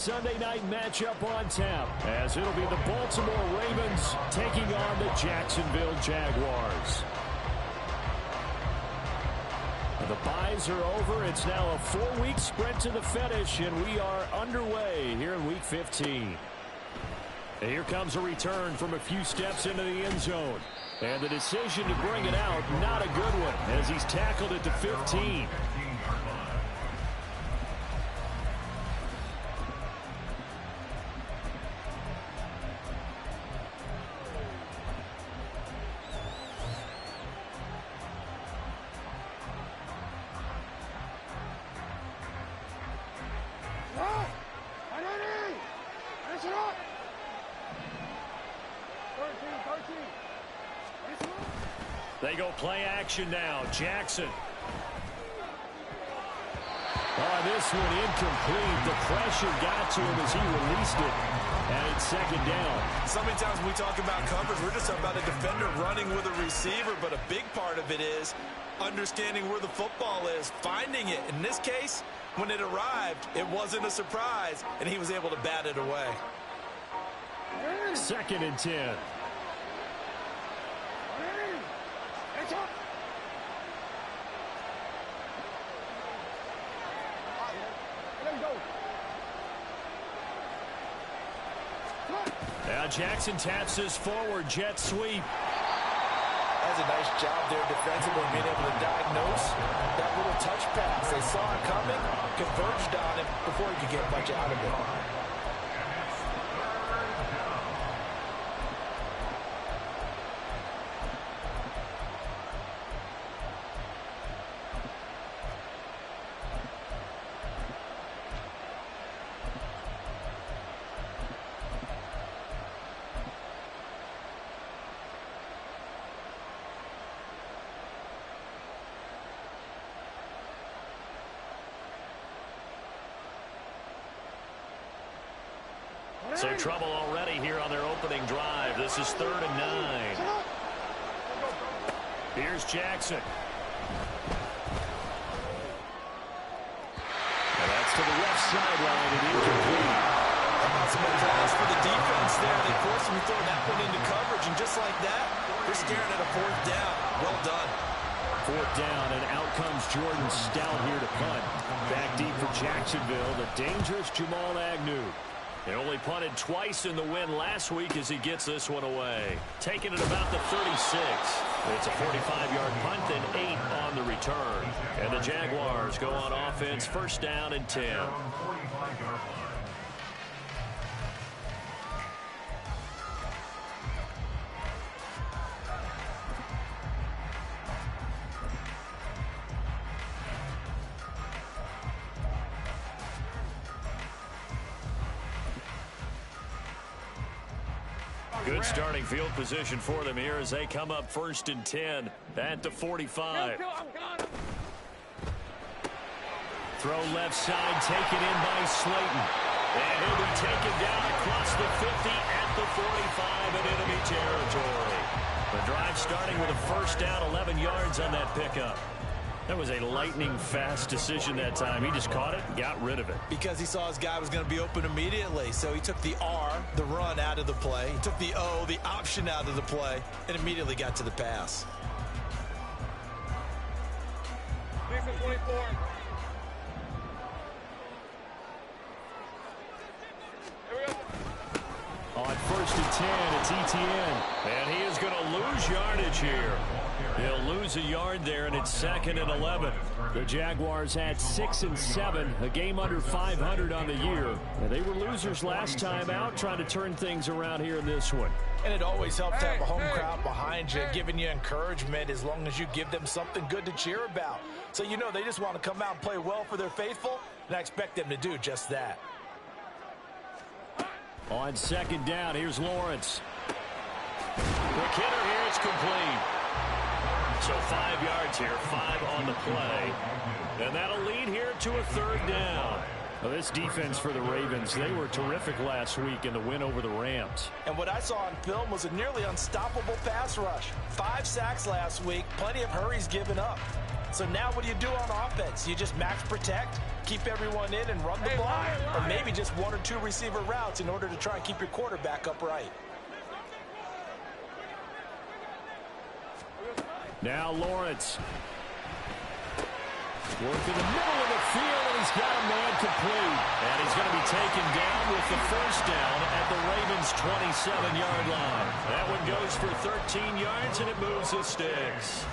Sunday night matchup on tap, as it'll be the Baltimore Ravens taking on the Jacksonville Jaguars. The byes are over. It's now a 4-week sprint to the finish, and we are underway here in Week 15. And here comes a return from a few steps into the end zone. And the decision to bring it out, not a good one, as he's tackled at the 15. They go play action now. Jackson. Oh, this one incomplete. The pressure got to him as he released it. And it's second down. So many times when we talk about coverage, we're just talking about a defender running with a receiver. But a big part of it is understanding where the football is, finding it. In this case, when it arrived, it wasn't a surprise, and he was able to bat it away. Second and 10. Now Jackson taps his forward jet sweep. That's a nice job there defensively, being able to diagnose that little touch pass. They saw it coming, converged on him before he could get much out of it. So trouble already here on their opening drive. This is 3rd and 9. Here's Jackson. And that's to the left sideline and incomplete. Some applause for the defense there. They forced him to throw that one into coverage, and just like that, they're staring at a 4th down. Well done. 4th down, and out comes Jordan Stout here to punt. Back deep for Jacksonville, the dangerous Jamal Agnew. He only punted twice in the win last week as he gets this one away. Taking it about the 36. It's a 45-yard punt and 8 on the return. And the Jaguars go on offense, 1st down and 10. Good starting field position for them here as they come up 1st and 10 at the 45. Throw left side, taken in by Slayton. And he'll be taken down across the 50 at the 45 in enemy territory. The drive starting with a 1st down, 11 yards on that pickup. That was a lightning-fast decision that time. He just caught it and got rid of it. Because he saw his guy was going to be open immediately. So he took the R, the run, out of the play. He took the O, the option, out of the play, and immediately got to the pass. 24. On 1st and 10, it's Etienne. And he is going to lose yardage here. He'll lose a yard there, and it's 2nd and 11. The Jaguars had 6 and 7, a game under 500 on the year. And they were losers last time out, trying to turn things around here in this one. And it always helps to have a home crowd behind you, giving you encouragement as long as you give them something good to cheer about. So you know they just want to come out and play well for their faithful, and I expect them to do just that. On 2nd down, here's Lawrence. McKinnon here, it's complete. So 5 yards here, 5 on the play. And that'll lead here to a 3rd down. Well, this defense for the Ravens, they were terrific last week in the win over the Rams. And what I saw on film was a nearly unstoppable pass rush. 5 sacks last week, plenty of hurries given up. So now what do you do on offense? You just max protect, keep everyone in, and run the ball? Or maybe just 1 or 2 receiver routes in order to try and keep your quarterback upright. Now Lawrence. Working the middle of the field, and he's got a man complete. And he's going to be taken down with the first down at the Ravens' 27-yard line. That one goes for 13 yards, and it moves the sticks.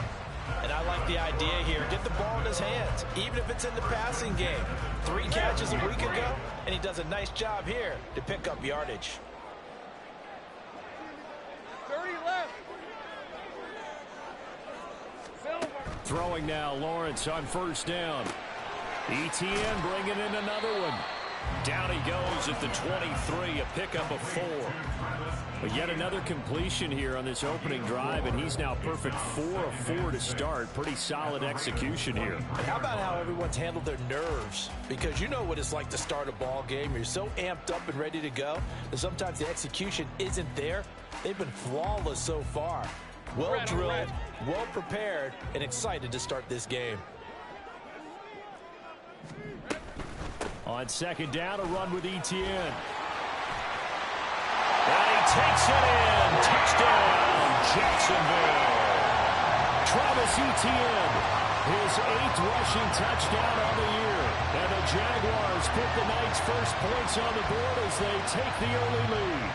And I like the idea here. Get the ball in his hands, even if it's in the passing game. 3 catches a week ago, and he does a nice job here to pick up yardage. 30 left. Throwing now, Lawrence on first down. ETN bringing in another one. Down he goes at the 23, a pickup of 4. But yet another completion here on this opening drive, and he's now perfect 4 of 4 to start. Pretty solid execution here. And how about how everyone's handled their nerves? Because you know what it's like to start a ball game. You're so amped up and ready to go, and sometimes the execution isn't there. They've been flawless so far. Well drilled, well prepared, and excited to start this game. On second down, a run with ETN. And he takes it in. Touchdown, Jacksonville. Travis Etienne, his 8th rushing touchdown on the year. And the Jaguars put the night's first points on the board as they take the early lead.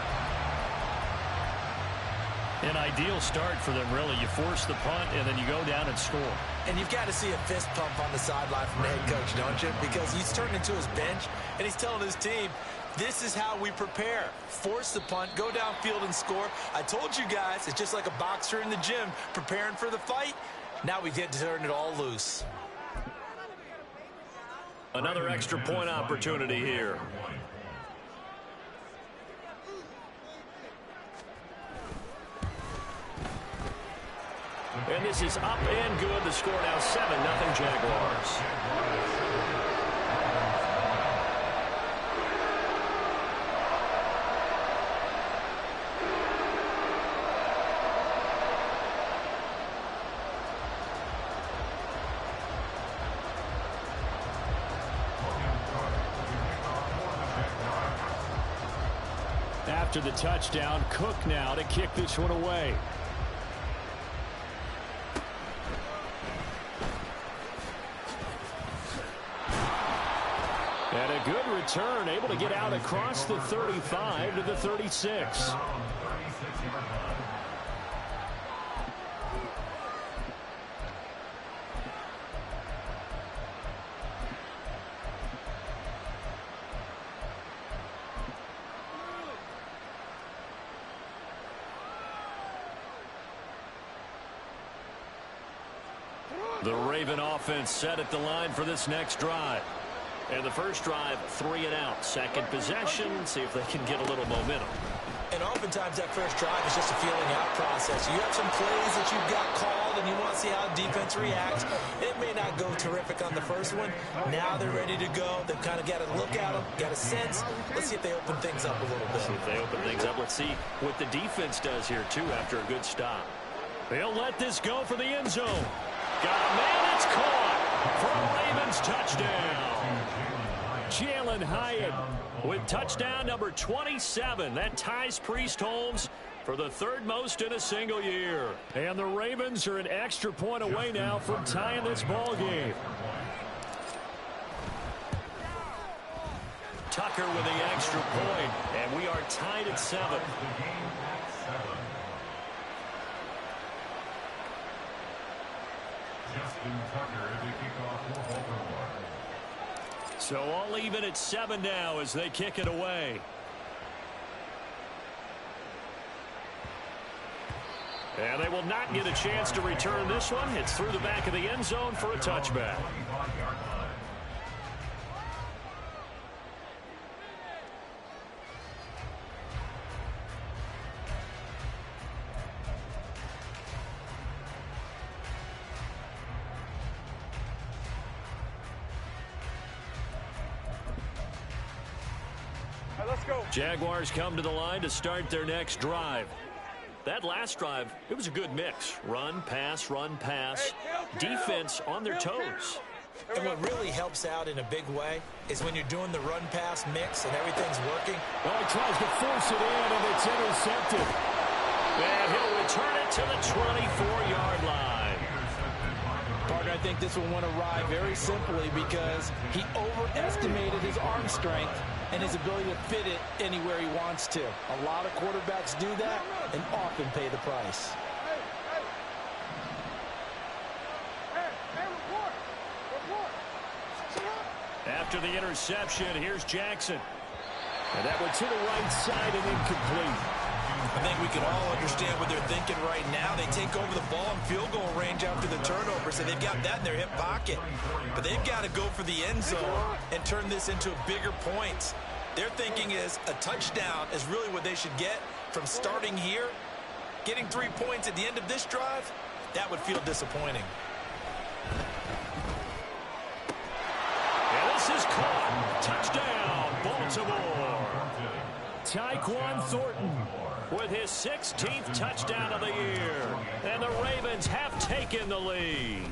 An ideal start for them, really. You force the punt, and then you go down and score. And you've got to see a fist pump on the sideline from the head coach, don't you? Because he's turning into his bench, and he's telling his team, this is how we prepare. Force the punt, go downfield and score. I told you guys, it's just like a boxer in the gym preparing for the fight. Now we get to turn it all loose. Another extra point opportunity here. And this is up and good. The score now 7-0 Jaguars. After the touchdown, Cook now to kick this one away. And a good return, able to get out across the 35 to the 36. The Raven offense set at the line for this next drive. And the first drive, 3 and out. Second possession, see if they can get a little momentum. And oftentimes that first drive is just a feeling out process. You have some plays that you've got called and you want to see how the defense reacts. It may not go terrific on the first one. Now they're ready to go. They've kind of got to look at them, got a sense. Let's see if they open things up a little bit. See if they open things up. Let's see what the defense does here, too, after a good stop. They'll let this go for the end zone. Got a man, it's caught for a Ravens touchdown. Jalen Hyatt with touchdown number 27. That ties Priest Holmes for the 3rd most in a single year. And the Ravens are an extra point away now from tying this ball game. Tucker with the extra point, and we are tied at 7. So all even at 7 now as they kick it away. And they will not get a chance to return this one. It's through the back of the end zone for a touchback. Let's go. Jaguars come to the line to start their next drive. that last drive, it was a good mix. Run, pass, defense on their toes. And what really helps out in a big way is when you're doing the run-pass mix and everything's working. Well, he tries to force it in, and it's intercepted. And he'll return it to the 24-yard line. Partner, I think this one went awry very simply because he overestimated his arm strength and his ability to fit it anywhere he wants to. A lot of quarterbacks do that and often pay the price. After the interception, here's Jackson. And that went to the right side and incomplete. I think we can all understand what they're thinking right now. They take over the ball in field goal range after the turnover, so they've got that in their hip pocket. But they've got to go for the end zone and turn this into bigger points. Their thinking is a touchdown is really what they should get from starting here. Getting 3 points at the end of this drive, that would feel disappointing. And this is caught. Touchdown, Baltimore. Tyquan Thornton with his 16th touchdown of the year. And the Ravens have taken the lead.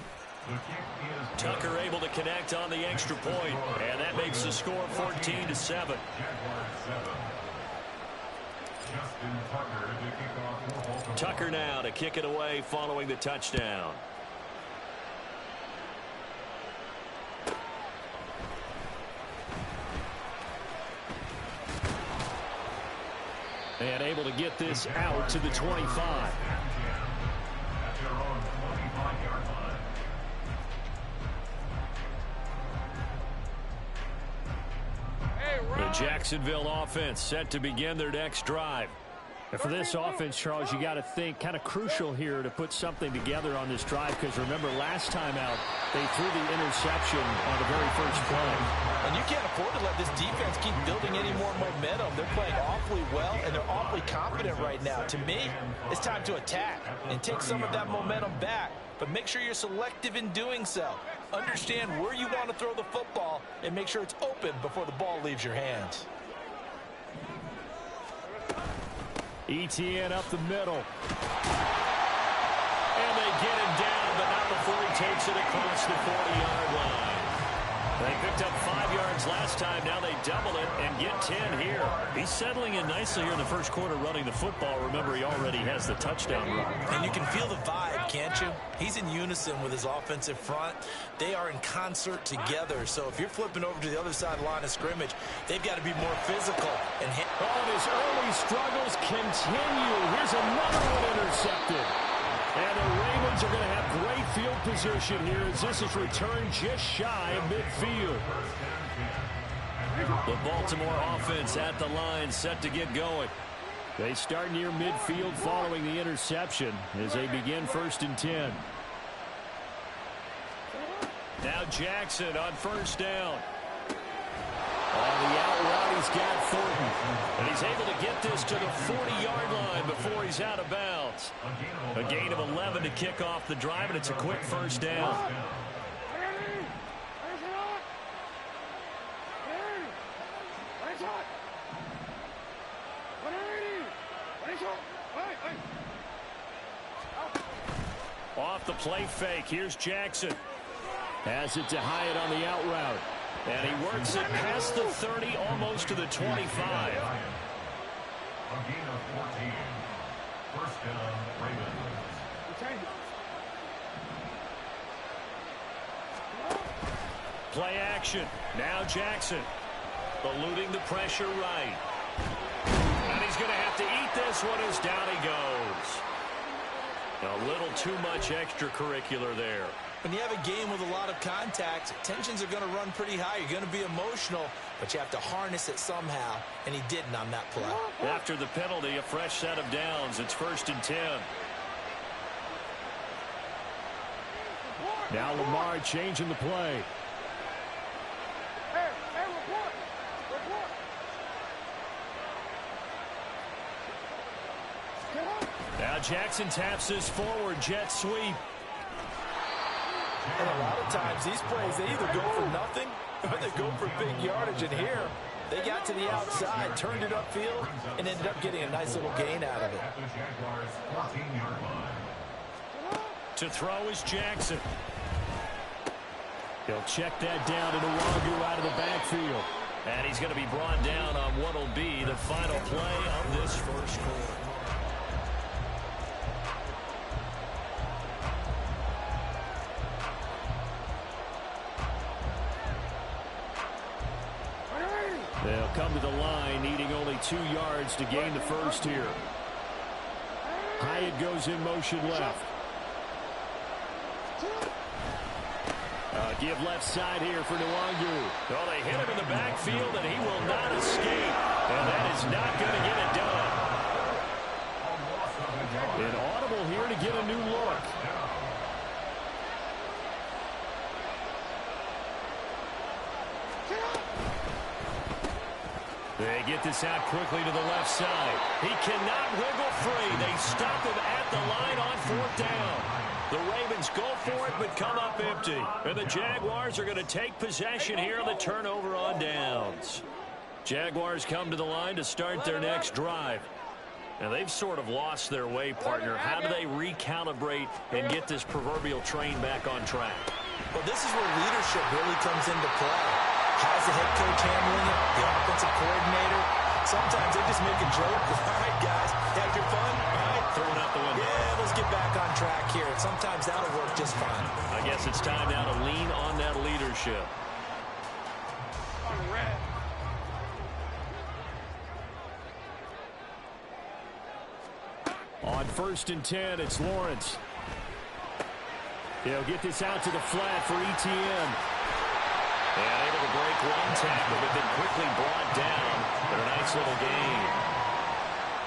Tucker able to connect on the extra point, and that makes the score 14-7. Tucker now to kick it away following the touchdown. And able to get this out to the 25. The Jacksonville offense set to begin their next drive. And for this offense, Charles, you got to think kind of crucial here to put something together on this drive, because remember last time out they threw the interception on the very first play. And you can't afford to let this defense keep building any more momentum. They're playing awfully well, and they're awfully confident right now. To me, it's time to attack and take some of that momentum back. But make sure you're selective in doing so. Understand where you want to throw the football and make sure it's open before the ball leaves your hands. ETN up the middle. And they get him down, but not before he takes it across the 40-yard line. They picked up 5 yards last time. Now they double it and get 10 here. He's settling in nicely here in the first quarter running the football. Remember, he already has the touchdown run. And you can feel the vibe, can't you? He's in unison with his offensive front. They are in concert together. So if you're flipping over to the other side of the line of scrimmage, they've got to be more physical. And his early struggles continue. Here's another one intercepted. And the Ravens are going to have great field position here as this is returned just shy of midfield. The Baltimore offense at the line set to get going. They start near midfield following the interception as they begin 1st and 10. Now Jackson on first down. On the out route, he's got Thornton. And he's able to get this to the 40-yard line before he's out of bounds. A gain of 11 to kick off the drive, and it's a quick first down. Off the play fake, here's Jackson. Has it to Hyatt on the out route. And he works it past the 30, almost to the 25. A gain of 14. First down, Ravens. Play action. Now Jackson. Eluding the pressure right. And he's going to have to eat this one as down he goes. A little too much extracurricular there. When you have a game with a lot of contact, tensions are going to run pretty high. You're going to be emotional, but you have to harness it somehow, and he didn't on that play. After the penalty, a fresh set of downs. It's 1st and 10. Now Lamar changing the play. Now Jackson taps this forward jet sweep. And a lot of times these plays, they either go for nothing or they go for big yardage. And here, They got to the outside, turned it upfield, and ended up getting a nice little gain out of it. At the Jaguars' 14-yard line. To throw is Jackson. He'll check that down to Nwangu out of the backfield. And he's going to be brought down on what will be the final play of this first quarter. They'll come to the line, needing only 2 yards to gain the first here. Hyatt goes in motion left. Give left side here for Nwangu. Well, they hit him in the backfield, and he will not escape. And that is not going to get it done. An audible here to get a new look. They get this out quickly to the left side. He cannot wiggle free. They stop him at the line on 4th down. The Ravens go for it, but come up empty. And the Jaguars are going to take possession here on the turnover on downs. Jaguars come to the line to start their next drive. And they've sort of lost their way, partner. How do they recalibrate and get this proverbial train back on track? Well, this is where leadership really comes into play. How's the head coach handling it? The offensive coordinator? Sometimes they just make a joke. All right, guys, had your fun? All right, Throw it out the window. yeah, let's get back on track here. Sometimes that'll work just fine. I guess it's time now to lean on that leadership. On 1st and 10, it's Lawrence. He'll get this out to the flat for Etienne. And able to break one tackle, but then quickly brought down. But a nice little gain.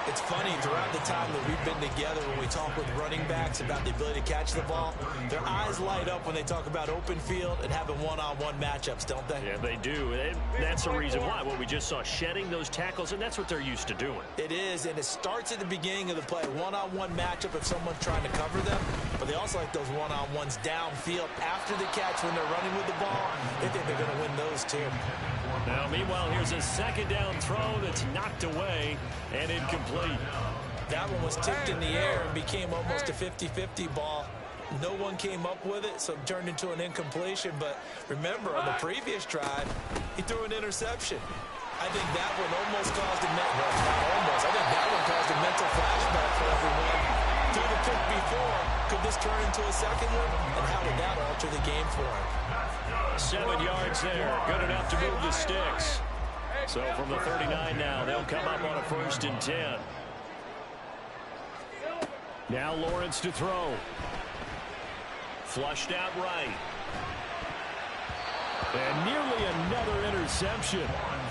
It's funny, throughout the time that we've been together, when we talk with running backs about the ability to catch the ball, their eyes light up when they talk about open field and having one-on-one matchups, don't they? Yeah, they do. And that's the reason why. Well, we just saw shedding those tackles, and that's what they're used to doing. It is, and it starts at the beginning of the play. One-on-one matchup if someone's trying to cover them, but they also like those one-on-ones downfield after the catch when they're running with the ball. They think they're going to win those too. Now, meanwhile, here's a 2nd down throw that's knocked away and incomplete. That one was tipped in the air and became almost a 50-50 ball. No one came up with it, so it turned into an incompletion. But remember, on the previous drive, he threw an interception. I think that one almost caused a I think that one caused a mental flashback for everyone. Threw the pick before. Could this turn into a second one? And how did that alter the game for him? 7 yards there. Good enough to move the sticks. So from the 39 now, they'll come up on a 1st and 10. Now Lawrence to throw. Flushed out right. And nearly another interception.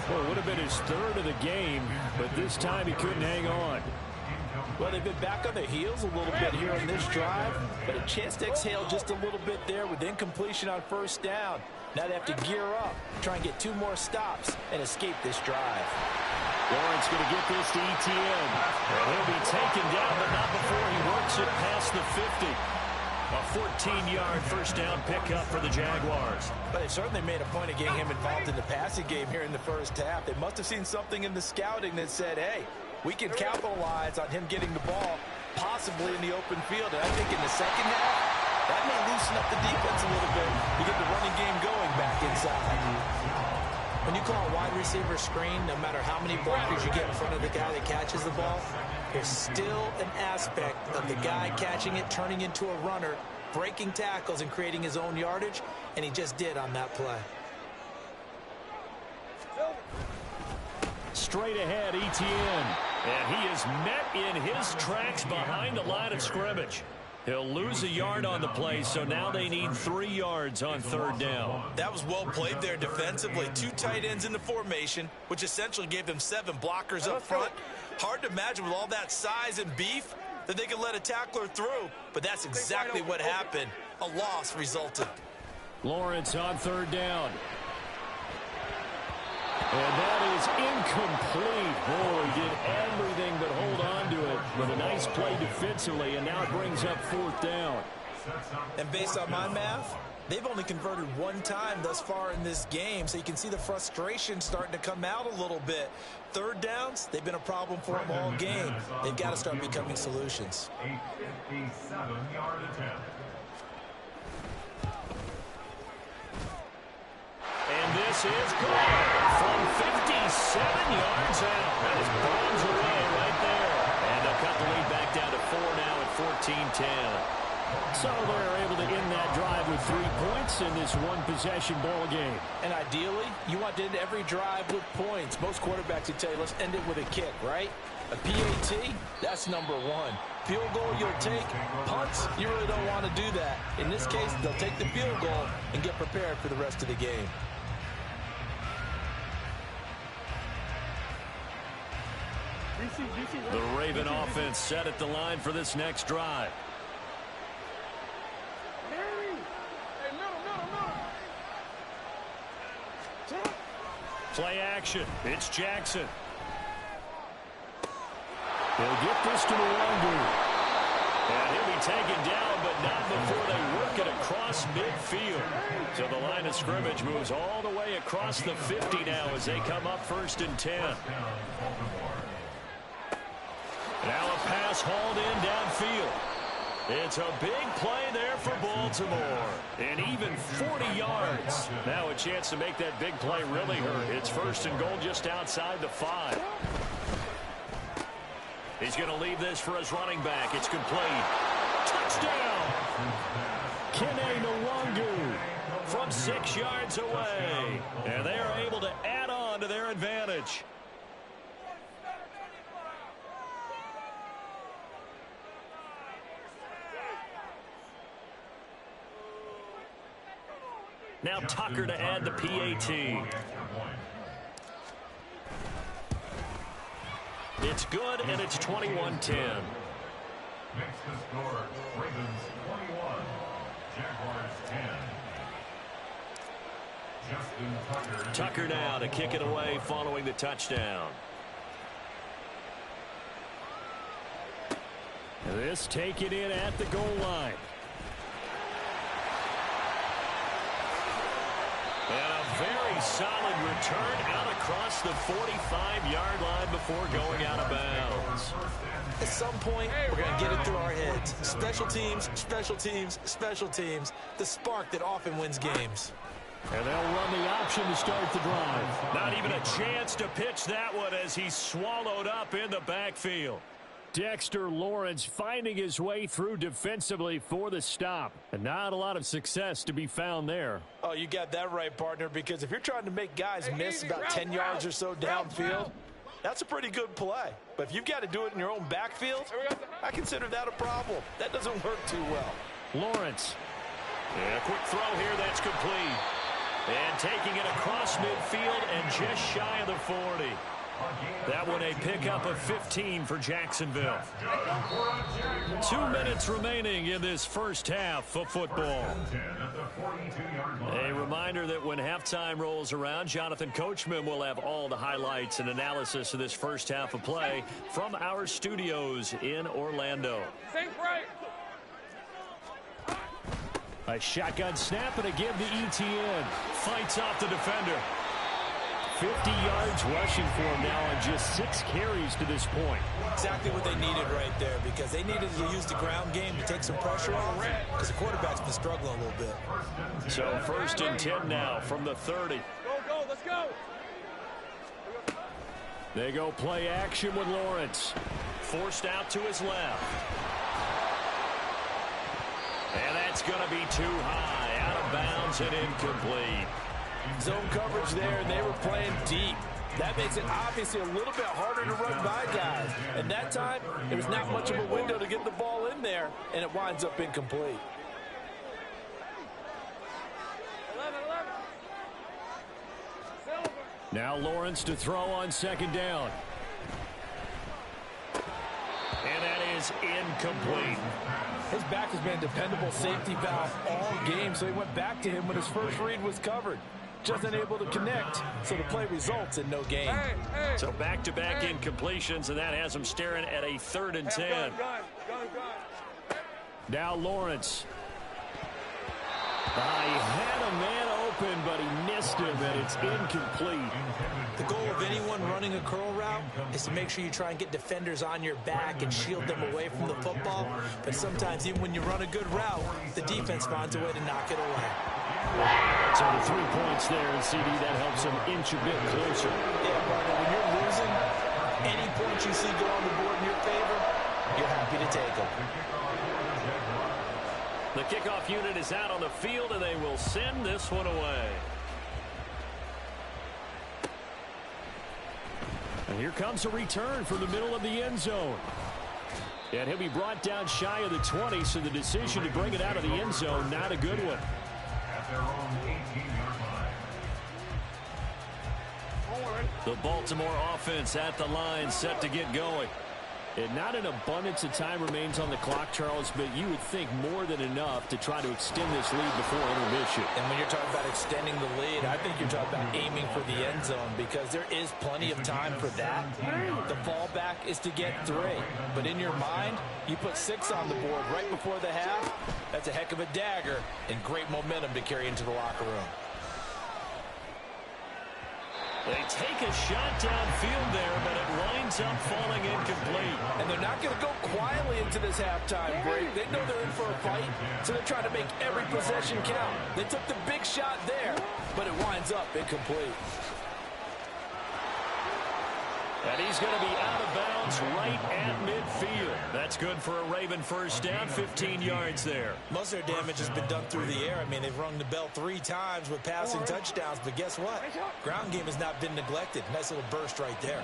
Well, it would have been his 3rd of the game, but this time he couldn't hang on. Well, they've been back on their heels a little bit here on this drive, but a chance to exhale just a little bit there with incompletion on 1st down. Now they have to gear up, try and get 2 more stops, and escape this drive. Lawrence going to get this to Etienne. And he'll be taken down, but not before he works it past the 50. A 14-yard 1st down pickup for the Jaguars. But they certainly made a point of getting him involved in the passing game here in the 1st half. They must have seen something in the scouting that said, hey, we can capitalize on him getting the ball, possibly in the open field. And I think in the 2nd half, that may loosen up the defense a little bit to get the running game going back inside. When you call a wide receiver screen, no matter how many blockers you get in front of the guy that catches the ball, there's still an aspect of the guy catching it, turning into a runner, breaking tackles and creating his own yardage, and he just did on that play. Straight ahead, Etienne. And he is met in his tracks behind the line of scrimmage. He'll lose a yard on the play, so now they need 3 yards on 3rd down. That was well played there defensively. 2 tight ends in the formation, which essentially gave them 7 blockers up front. Hard to imagine with all that size and beef that they could let a tackler through, but that's exactly what happened. A loss resulted. Lawrence on 3rd down. And that is incomplete. Boy, he did everything but hold on to it. But a nice play defensively, and now it brings up 4th down. And based on my math, They've only converted one time thus far in this game, so you can see the frustration starting to come out a little bit. Third downs, they've been a problem for them all game. They've got to start becoming solutions. 857-yard attempt. And this is good from 57 yards out. That is bombs away right there. And they'll cut the lead back down to 4 now at 14-10. So they're able to end that drive with 3 points in this one-possession ball game. And ideally, you want to end every drive with points. Most quarterbacks would tell you, let's end it with a kick, right? A PAT, that's number 1. Field goal you'll take. Punts, you really don't want to do that. In this case, they'll take the field goal and get prepared for the rest of the game. The Raven offense set at the line for this next drive. Play action. It's Jackson. He'll get this to Nwangu. And he'll be taken down, but not before they work it across midfield. So the line of scrimmage moves all the way across the 50 now as they come up 1st and 10. Now a pass hauled in downfield. It's a big play there for Baltimore. And even 40 yards. Now a chance to make that big play really hurt. It's 1st and goal just outside the 5. He's going to leave this for his running back. It's complete. Touchdown! Kene Nwangu from 6 yards away. And they are able to add on to their advantage. Now Tucker to add the PAT. It's good, and it's 21-10. Makes the score Ravens 21, Jaguars 10. Justin Tucker now to kick it away following the touchdown. This taken in at the goal line. And a very solid return out across the 45-yard line before going out of bounds. At some point, we're going to get it through our heads. Special teams, special teams, special teams. The spark that often wins games. And they'll run the option to start the drive. Not even a chance to pitch that one as he's swallowed up in the backfield. Dexter Lawrence finding his way through defensively for the stop. And not a lot of success to be found there. Oh, you got that right, partner, because if you're trying to make guys miss about 10 yards or so downfield, that's a pretty good play. But if you've got to do it in your own backfield, I consider that a problem. That doesn't work too well. Lawrence. And a quick throw here that's complete. And taking it across midfield and just shy of the 40. That one a pickup of 15 for Jacksonville. 2 minutes remaining in this first half of football. A reminder that when halftime rolls around, Jonathan Coachman will have all the highlights and analysis of this first half of play from our studios in Orlando. A shotgun snap and a give to ETN. Fights off the defender. 50 yards rushing for him now on just 6 carries to this point. Exactly what they needed right there, because they needed to use the ground game to take some pressure off, because the quarterback's been struggling a little bit. So 1st and 10 now from the 30. Go, let's go. They go play action with Lawrence. Forced out to his left. And that's going to be too high, out of bounds and incomplete. Zone coverage there, and they were playing deep. That makes it obviously a little bit harder to run by guys. And that time, there was not much of a window to get the ball in there, and it winds up incomplete. 11. Now Lawrence to throw on 2nd down. And that is incomplete. His back has been a dependable safety valve all game, so he went back to him when his first read was covered. Just unable to connect, so the play results in no gain. So back-to-back incompletions, and that has him staring at a 3rd and 10. Gun. Now Lawrence. He had a man open, but he missed him, and it's incomplete. The goal of anyone running a curl route is to make sure you try and get defenders on your back and shield them away from the football. But sometimes, even when you run a good route, the defense finds a way to knock it away. So the 3 points there, and CD, that helps him inch a bit closer. Yeah, partner, when you're losing, any points you see go on the board in your favor, you're happy to take them. The kickoff unit is out on the field, and they will send this one away. And here comes a return from the middle of the end zone. And he'll be brought down shy of the 20, so the decision to bring it out of the end zone, not a good one. At their own 18-yard line. The Baltimore offense at the line, set to get going. And not an abundance of time remains on the clock, Charles, but you would think more than enough to try to extend this lead before intermission. And when you're talking about extending the lead, I think you're talking about aiming for the end zone because there is plenty of time for that. The fallback is to get 3. But in your mind, you put 6 on the board right before the half. That's a heck of a dagger and great momentum to carry into the locker room. They take a shot downfield there, but it winds up falling incomplete. And they're not going to go quietly into this halftime break. They know they're in for a fight, so they're trying to make every possession count. They took the big shot there, but it winds up incomplete. And he's going to be out of bounds right at midfield. That's good for a Raven first down, 15 yards there. Most of their damage has been done through the air. I mean, they've rung the bell 3 times with passing touchdowns, but guess what? Ground game has not been neglected. Nice little burst right there.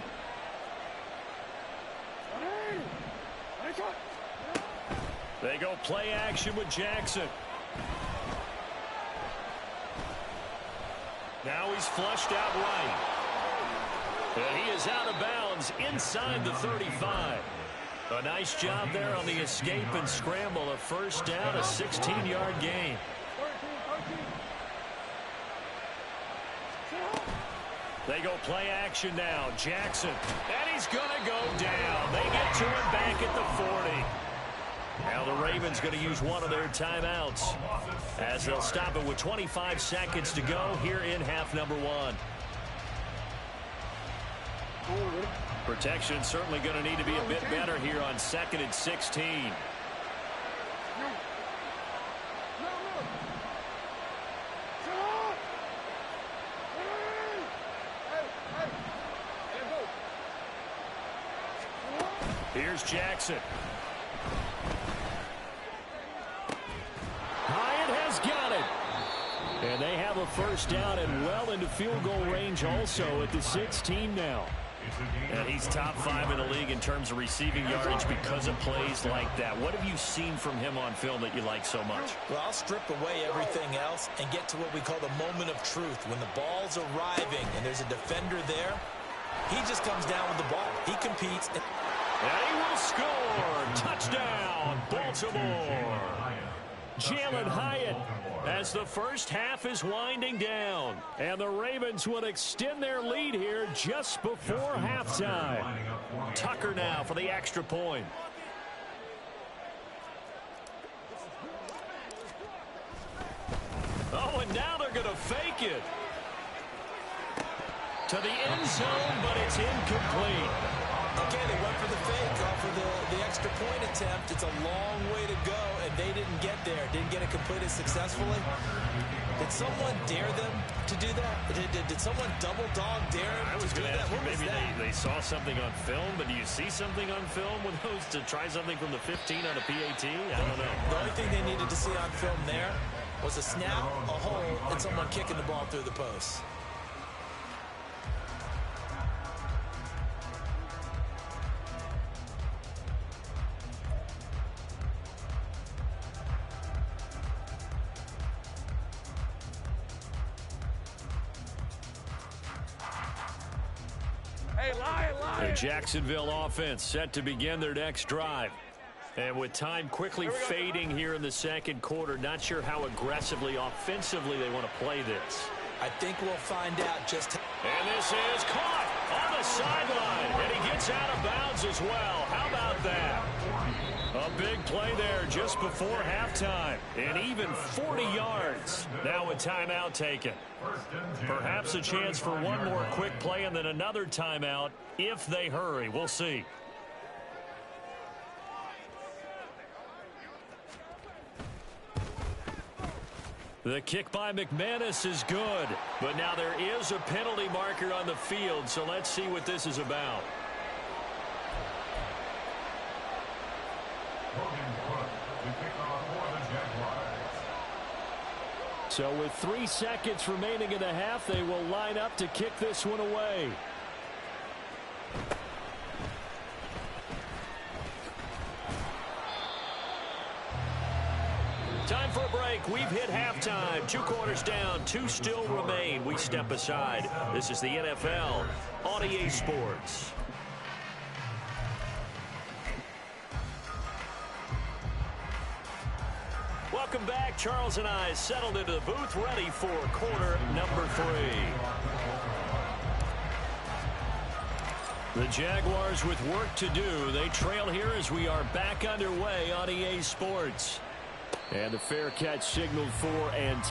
They go play action with Jackson. Now he's flushed out right. And he is out of bounds inside the 35. A nice job there on the escape and scramble. A first down, a 16-yard gain. They go play action now. Jackson. And he's going to go down. They get to him back at the 40. Now the Ravens going to use one of their timeouts as they'll stop it with 25 seconds to go here in half number 1. Protection certainly going to need to be a bit better here on 2nd and 16. Here's Jackson. Hyatt has got it. And they have a first down and well into field goal range also at the 16 now. And he's top 5 in the league in terms of receiving yardage because of plays like that. What have you seen from him on film that you like so much? Well, I'll strip away everything else and get to what we call the moment of truth. When the ball's arriving and there's a defender there, he just comes down with the ball. He competes. And he will score. Touchdown, Baltimore. Jalen Hyatt as the first half is winding down. And the Ravens will extend their lead here just before halftime. Tucker now for the extra point. Oh, and now they're going to fake it. To the end zone, but it's incomplete. Okay, they went for the fake off of the extra point attempt. It's a long way to go, and they didn't get there. Didn't get it completed successfully. Did someone dare them to do that? Did someone double dog dare them I was to do going to that? ask you, What was maybe that? they saw something on film, but do you see something on film with those to try something from the 15 on a PAT? I don't know. The only thing they needed to see on film there was a snap, a hole, and someone kicking the ball through the post. The Jacksonville offense set to begin their next drive. And with time quickly fading here in the second quarter, not sure how aggressively, offensively they want to play this. I think we'll find out just how. And this is caught on the sideline. And he gets out of bounds as well. How about that? A big play there just before halftime. And even 40 yards. Now a timeout taken. Perhaps a chance for one more quick play and then another timeout if they hurry. We'll see. The kick by McManus is good. But now there is a penalty marker on the field, so let's see what this is about. So with 3 seconds remaining in the half, they will line up to kick this one away. Time for a break. We've hit halftime. 2 quarters down. 2 still remain. We step aside. This is the NFL on EA Sports. Welcome back. Charles and I settled into the booth, ready for quarter number 3. The Jaguars with work to do. They trail here as we are back underway on EA Sports. And the fair catch signaled for and...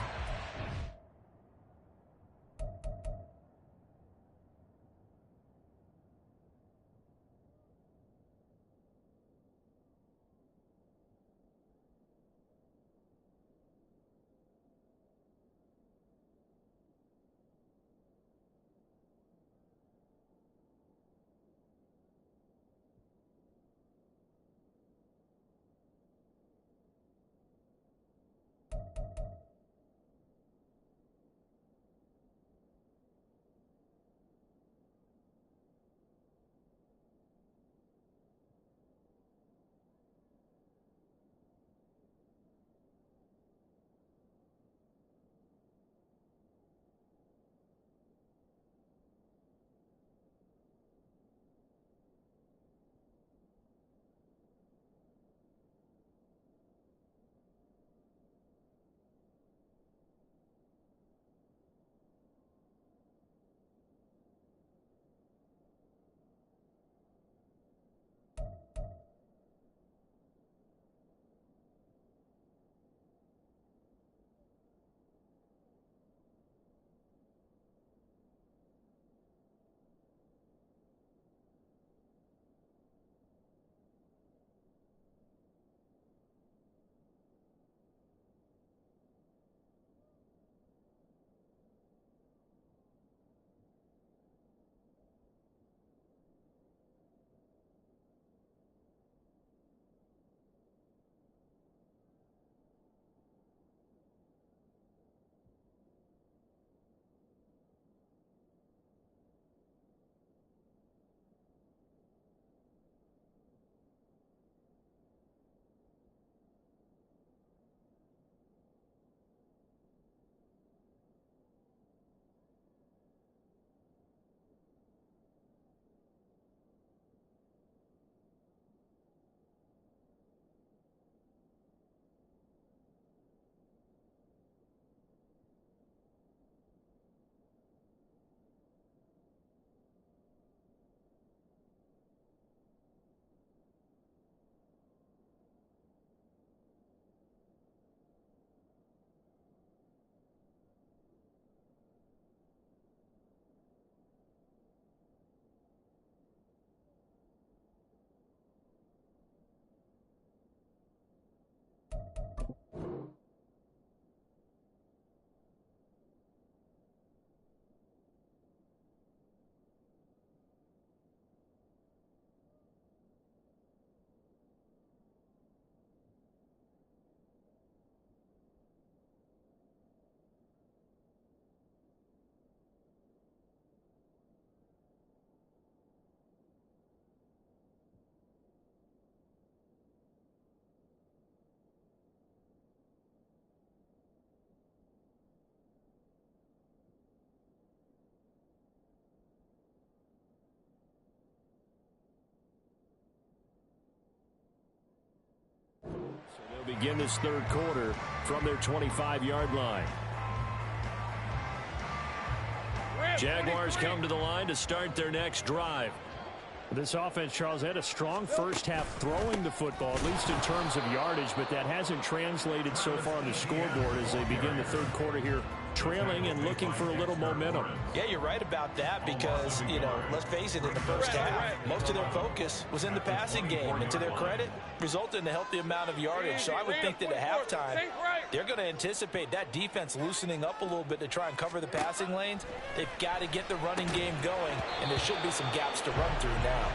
They'll begin this third quarter from their 25-yard line. Jaguars come to the line to start their next drive. This offense, Charles, had a strong first half throwing the football, at least in terms of yardage, but that hasn't translated so far on the scoreboard as they begin the third quarter here, trailing and looking for a little momentum. Yeah, you're right about that because, let's face it, in the first half, most of their focus was in the passing game. And to their credit, resulted in a healthy amount of yardage. So I would think that at halftime, they're going to anticipate that defense loosening up a little bit to try and cover the passing lanes. They've got to get the running game going, and there should be some gaps to run through now.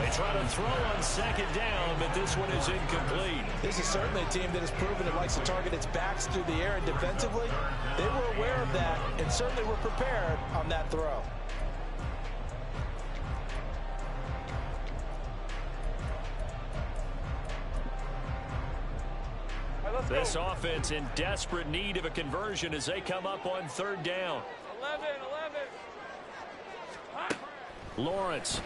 They try to throw on second down, but this one is incomplete. This is certainly a team that has proven it likes to target its backs through the air, and defensively, they were aware of that and certainly were prepared on that throw. This offense in desperate need of a conversion as they come up on third down. 11. Lawrence.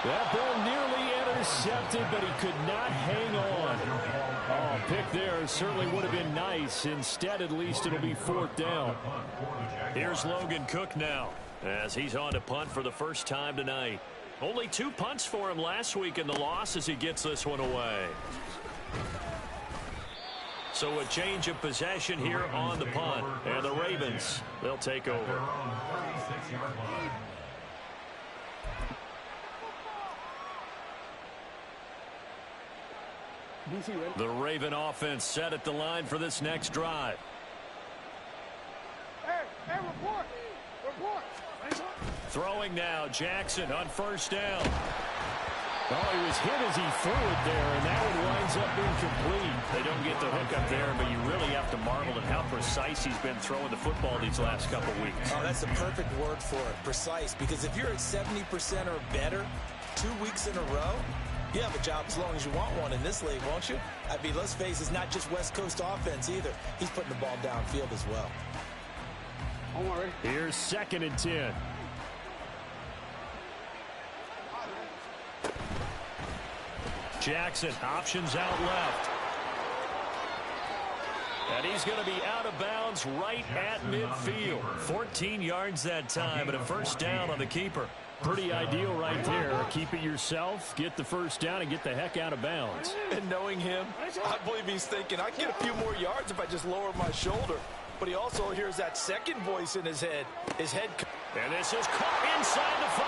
That ball nearly intercepted, but he could not hang on. Oh, pick there certainly would have been nice. Instead, at least it'll be fourth down. Here's Logan Cook now as he's on to punt for the first time tonight. Only 2 punts for him last week in the loss as he gets this one away. So a change of possession here on the punt. And the Ravens, they'll take over. The Raven offense set at the line for this next drive. Hey, report. Throwing now, Jackson on first down. Oh, he was hit as he threw it there, and that one winds up incomplete. They don't get the hook up there, but you really have to marvel at how precise he's been throwing the football these last couple weeks. Oh, that's the perfect word for it, precise, because if you're at 70% or better 2 weeks in a row, you have a job as long as you want one in this league, won't you? I mean, let's face it, it's not just West Coast offense either. He's putting the ball downfield as well. Here's 2nd and 10. Jackson, options out left. And he's going to be out of bounds right at midfield. 14 yards that time, and a first down on the keeper. Pretty ideal right there. Keep it yourself, get the first down, and get the heck out of bounds. And knowing him, I believe he's thinking, I can get a few more yards if I just lower my shoulder. But he also hears that second voice in his head. And this is caught inside the 5.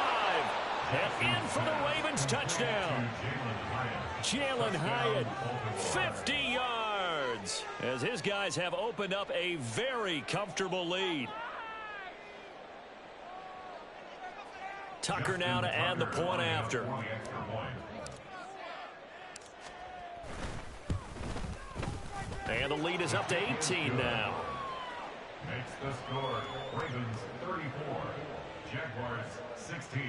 And in for the Ravens touchdown. Jalen Hyatt, 50 yards, as his guys have opened up a very comfortable lead. Tucker now to add the point after. And the lead is up to 18 now. Makes the score Ravens 34, Jaguars 16.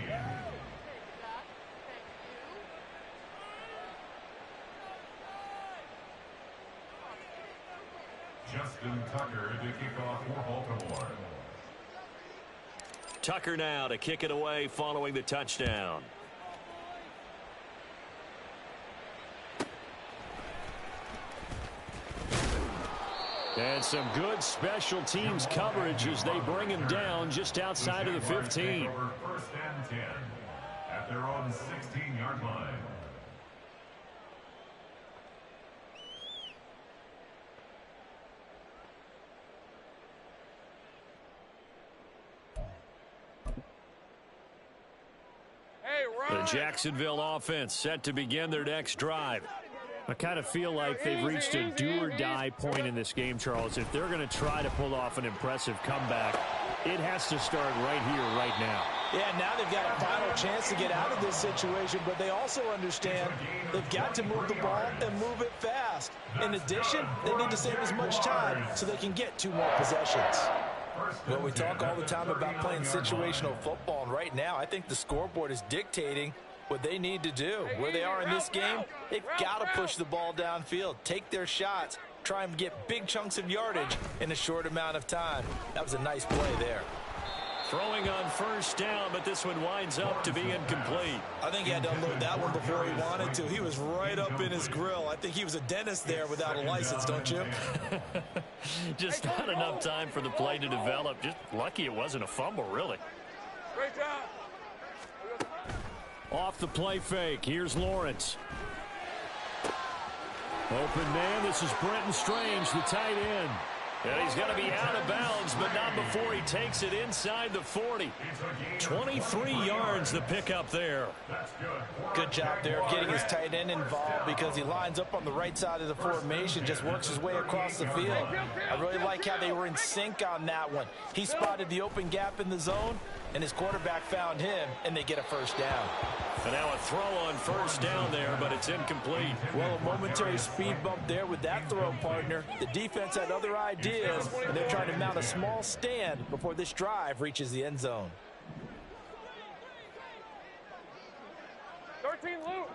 Justin Tucker to kick off for Baltimore. Tucker now to kick it away following the touchdown. And some good special teams coverage as they bring him down just outside of the 15. First and 10 at their own 16-yard line. The Jacksonville offense set to begin their next drive. I kind of feel like they've reached a do-or-die point in this game, Charles. If they're going to try to pull off an impressive comeback, it has to start right here, right now. Yeah, now they've got a final chance to get out of this situation, but they also understand they've got to move the ball and move it fast. In addition, they need to save as much time so they can get 2 more possessions. Well, we talk all the time about playing situational football, and right now I think the scoreboard is dictating what they need to do. Where they are in this game, they've got to push the ball downfield, take their shots, try and get big chunks of yardage in a short amount of time. That was a nice play there. Throwing on first down, but this one winds up to be incomplete. I think he had to unload that one before he wanted to. He was right up in his grill. I think he was a dentist there without a license, don't you? Just not enough time for the play to develop. Just lucky it wasn't a fumble, really. Great job. Off the play fake, here's Lawrence. Open man, this is Brenton Strange, the tight end. And he's going to be out of bounds, but not before he takes it inside the 40. 23 yards the pickup there. Good job there of getting his tight end involved because he lines up on the right side of the formation, just works his way across the field. I really like how they were in sync on that one. He spotted the open gap in the zone, and his quarterback found him, and they get a first down. And now a throw on first down there, but it's incomplete. Well, a momentary speed bump there with that throw, partner. The defense had other ideas, and they're trying to mount a small stand before this drive reaches the end zone. 13, Lou.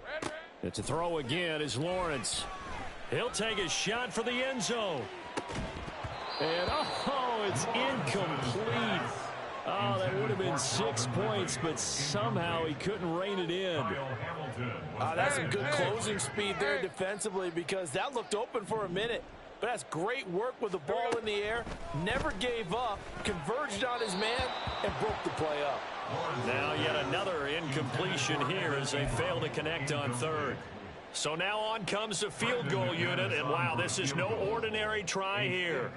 Red. It's a throw again is Lawrence. He'll take a shot for the end zone. And, it's incomplete. Oh, that would have been 6 points, but somehow he couldn't rein it in. That's some good closing speed there defensively because that looked open for a minute. But that's great work with the ball in the air. Never gave up, converged on his man, and broke the play up. Now yet another incompletion here as they fail to connect on third. So now on comes the field goal unit, and wow, this is no ordinary try here.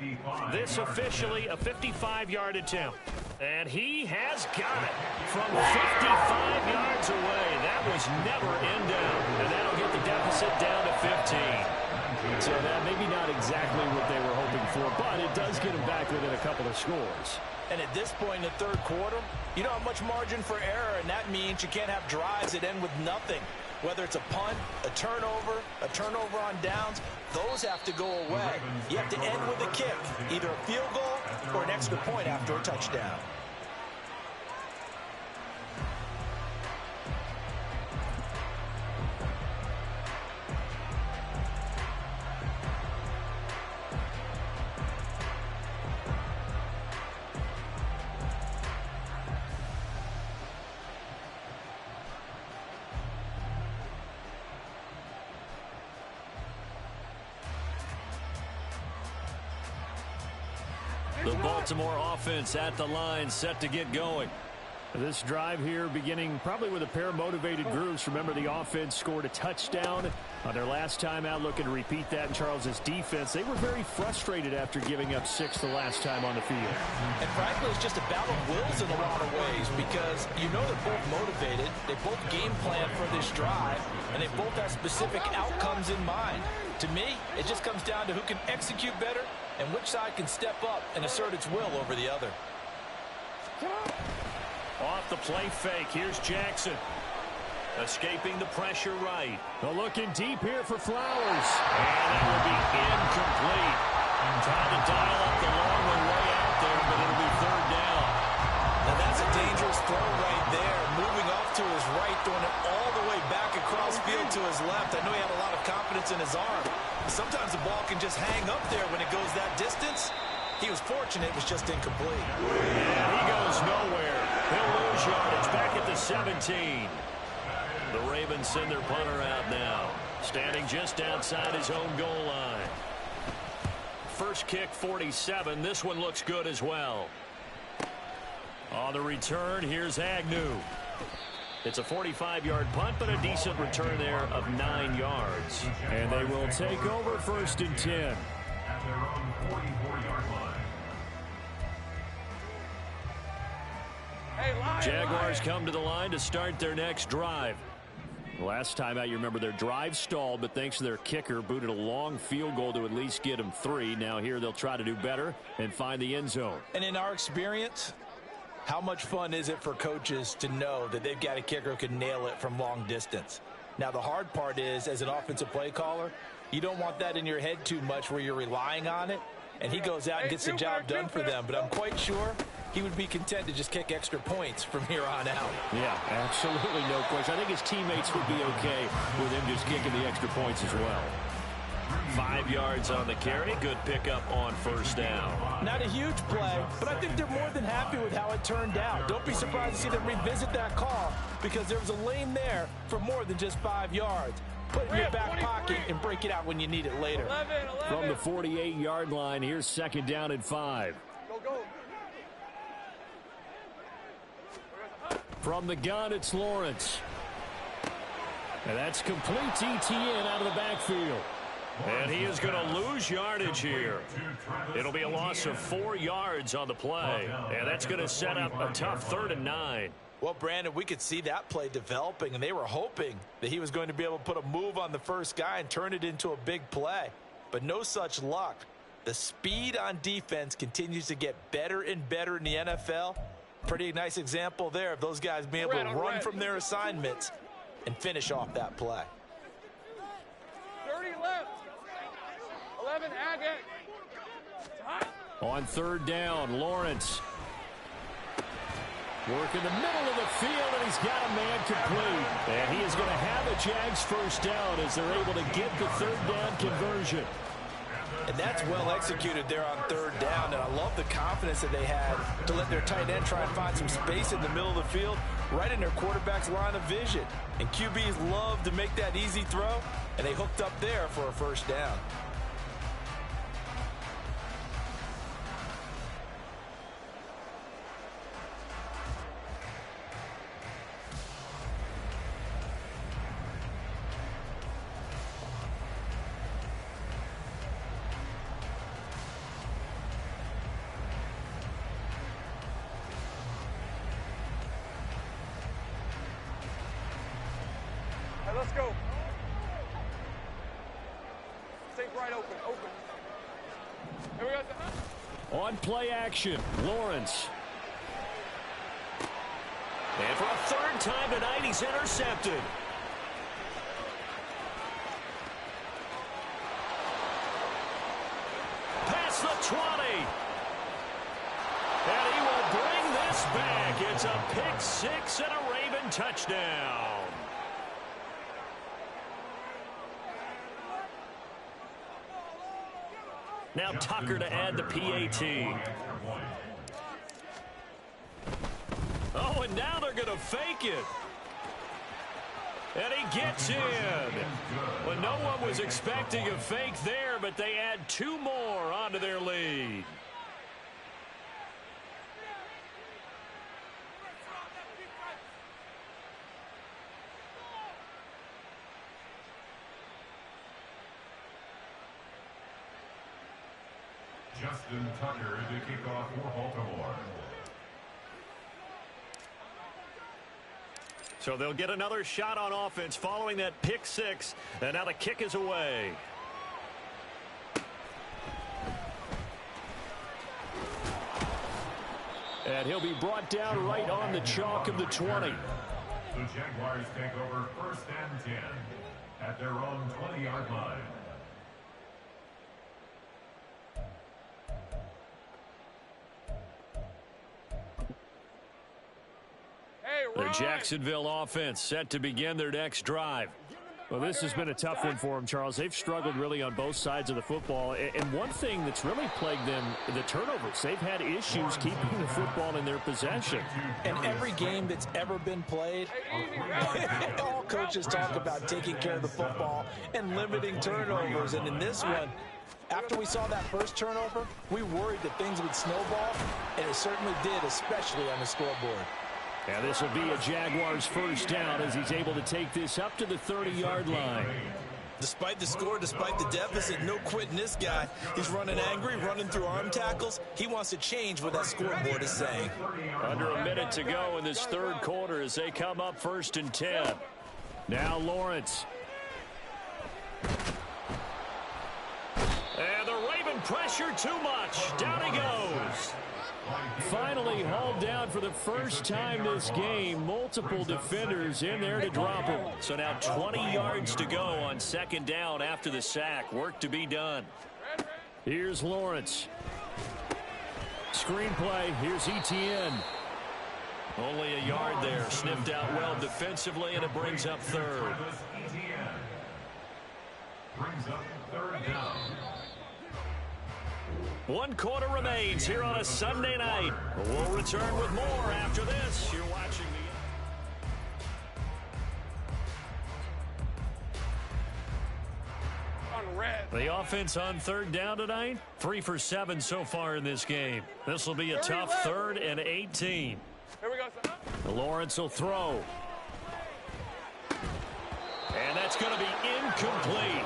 This officially a 55-yard attempt. And he has got it from 55 yards away. That was never in down, and that'll get the deficit down to 15. So that maybe not exactly what they were hoping for, but it does get them back within a couple of scores. And at this point in the third quarter, you don't have much margin for error, and that means you can't have drives that end with nothing. Whether it's a punt, a turnover on downs, those have to go away. You have to end with a kick, either a field goal or an extra point after a touchdown. The Baltimore offense at the line, set to get going. This drive here beginning probably with a pair of motivated groups. Remember, the offense scored a touchdown on their last time out, looking to repeat that in Charles's defense. They were very frustrated after giving up 6 the last time on the field. And frankly, it's just a battle of wills in a lot of ways because you know they're both motivated. They both game plan for this drive, and they both have specific outcomes in mind. To me, it just comes down to who can execute better and which side can step up and assert its will over the other. Off the play fake, here's Jackson. Escaping the pressure right. They're looking deep here for Flowers. And that will be incomplete. Trying to dial up the long one way out there, but it'll be third down. Now that's a dangerous throw right there. Moving off to his right, throwing it all the way back across field to his left. I know he had a lot of confidence in his arm. Sometimes the ball can just hang up there when it goes that distance. He was fortunate it was just incomplete. And he goes nowhere. He'll lose yardage back at the 17. The Ravens send their punter out now, standing just outside his own goal line. First kick, 47. This one looks good as well. On the return, here's Agnew. It's a 45-yard punt, but a decent return there of 9 yards. And they will take over 1st and 10. At their own 44-yard line. Hey, Jaguars come to the line to start their next drive. Last time out, you remember their drive stalled, but thanks to their kicker, booted a long field goal to at least get them 3. Now here they'll try to do better and find the end zone. And in our experience, how much fun is it for coaches to know that they've got a kicker who can nail it from long distance? Now, the hard part is, as an offensive play caller, you don't want that in your head too much where you're relying on it, and he goes out and gets the job done for them. But I'm quite sure he would be content to just kick extra points from here on out. Yeah, absolutely no question. I think his teammates would be okay with him just kicking the extra points as well. 5 yards on the carry. Good pickup on first down. Not a huge play, but I think they're more than happy with how it turned out. Don't be surprised to see them revisit that call because there was a lane there for more than just 5 yards. Put it in your back pocket and break it out when you need it later. 11. From the 48-yard line, here's 2nd down and 5. Go. From the gun, it's Lawrence. And that's complete ETN out of the backfield. And he is going to lose yardage here. It'll be a loss of 4 yards on the play. And that's going to set up a tough 3rd and 9. Well, Brandon, we could see that play developing, and they were hoping that he was going to be able to put a move on the first guy and turn it into a big play. But no such luck. The speed on defense continues to get better and better in the NFL. Pretty nice example there of those guys being able to run from their assignments and finish off that play. 30 left. 11, Agate. On 3rd down, Lawrence. Work in the middle of the field, and he's got a man complete. And he is going to have a Jags first down as they're able to get the 3rd down conversion. And that's well executed there on 3rd down. And I love the confidence that they had to let their tight end try and find some space in the middle of the field, right in their quarterback's line of vision. And QBs love to make that easy throw, and they hooked up there for a first down. Let's go. Stay right open. Here we go. On play action, Lawrence. And for a 3rd time tonight, he's intercepted. Past the 20. And he will bring this back. It's a pick 6 and a Raven touchdown. Now Tucker to add the PAT. Oh, and now they're going to fake it. And he gets in. Well, no one was expecting a fake there, but they add 2 more onto their lead. Justin Tucker to kick off for Baltimore. So they'll get another shot on offense following that pick 6. And now the kick is away. And he'll be brought down right on the chalk of the 20. The Jaguars take over 1st and 10 at their own 20-yard line. The Jacksonville offense set to begin their next drive. Well, this has been a tough one for them, Charles. They've struggled really on both sides of the football. And one thing that's really plagued them, the turnovers. They've had issues keeping the football in their possession. And every game that's ever been played, all coaches talk about taking care of the football and limiting turnovers. And in this one, after we saw that first turnover, we worried that things would snowball, and it certainly did, especially on the scoreboard. And this will be a Jaguars first down as he's able to take this up to the 30-yard line. Despite the score, despite the deficit, no quitting this guy. He's running angry, running through arm tackles. He wants to change what that scoreboard is saying. Under a minute to go in this 3rd quarter as they come up 1st and 10. Now Lawrence. And the Raven pressure too much. Down he goes. Finally hauled down for the first time this game. Multiple defenders in there to drop him. So now 20 yards to go on 2nd down after the sack. Work to be done. Here's Lawrence. Screen play. Here's ETN. Only a yard there. Sniffed out well defensively, and it brings up 3rd. Brings up 3rd down. 1 quarter remains here on a Sunday night. We'll return with more after this. You're watching the offense on 3rd down tonight. 3 for 7 so far in this game. This will be a tough 3rd and 18. Here we go. Lawrence will throw. And that's going to be incomplete.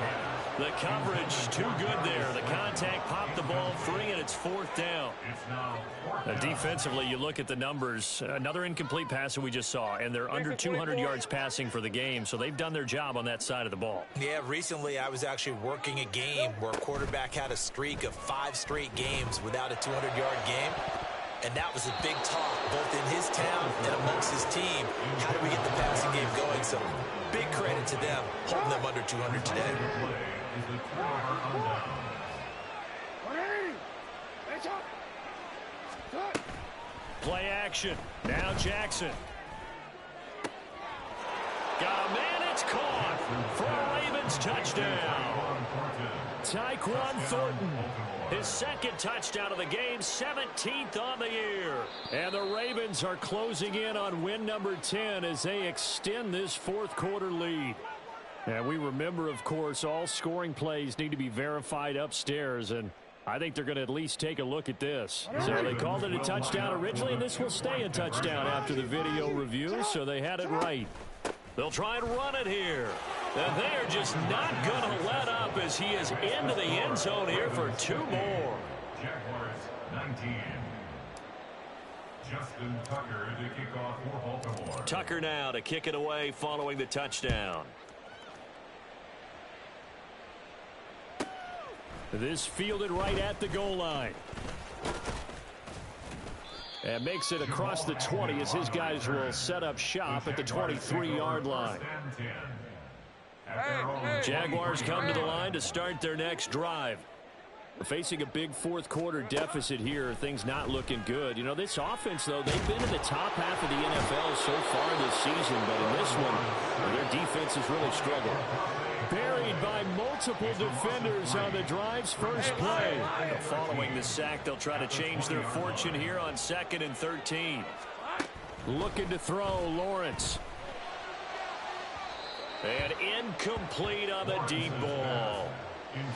The coverage too good there. The contact popped the ball free, and it's fourth down. Defensively, you look at the numbers. Another incomplete pass that we just saw, and they're under 200 yards passing for the game, so they've done their job on that side of the ball. Yeah, recently I was actually working a game where a quarterback had a streak of 5 straight games without a 200-yard game. And that was a big talk, both in his town and amongst his team. How do we get the passing game going? So big credit to them, holding them under 200 today. Play action. Now Jackson. Got a man, it's caught for a Ravens touchdown. Tyquan Thornton, his second touchdown of the game, 17th on the year. And the Ravens are closing in on win number 10 as they extend this fourth quarter lead. And we remember, of course, all scoring plays need to be verified upstairs, and I think they're going to at least take a look at this. So they called it a touchdown originally, and this will stay a touchdown after the video review, so they had it right. They'll try and run it here. And they're just not going to let up as he is into the end zone here for 2 more. Jaguars 19. Justin Tucker to kick off for Baltimore. Tucker now to kick it away following the touchdown. This fielded right at the goal line. And makes it across the 20 as his guys will set up shop at the 23-yard line. Jaguars come to the line to start their next drive. Facing a big fourth quarter deficit here, things not looking good. You know, this offense, though, they've been in the top half of the NFL so far this season, but in this one, their defense has really struggled. Buried by multiple defenders on the drive's first play. Following the sack, they'll try to change their fortune here on 2nd and 13. Looking to throw, Lawrence. And incomplete on the deep ball.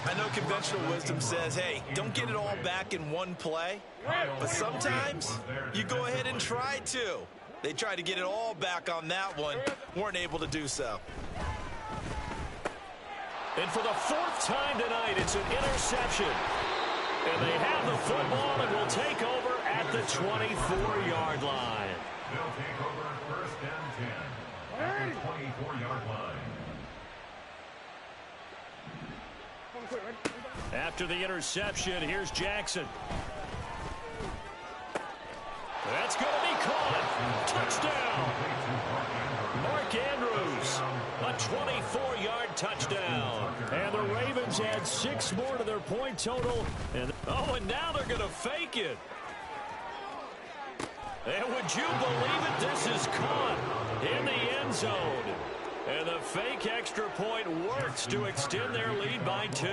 I know conventional wisdom says, hey, don't get it all back in one play. But sometimes you go ahead and try to. They tried to get it all back on that one. Weren't able to do so. And for the 4th time tonight, it's an interception. And they have the football and will take over at the 24-yard line. They'll take over 1st and 10 at the 24-yard line. After the interception, here's Jackson. That's going to be caught. Touchdown. Mark Andrews, a 24-yard touchdown. And the Ravens add 6 more to their point total. And now they're going to fake it. And would you believe it? This is caught in the end zone. And the fake extra point works to extend their lead by 2.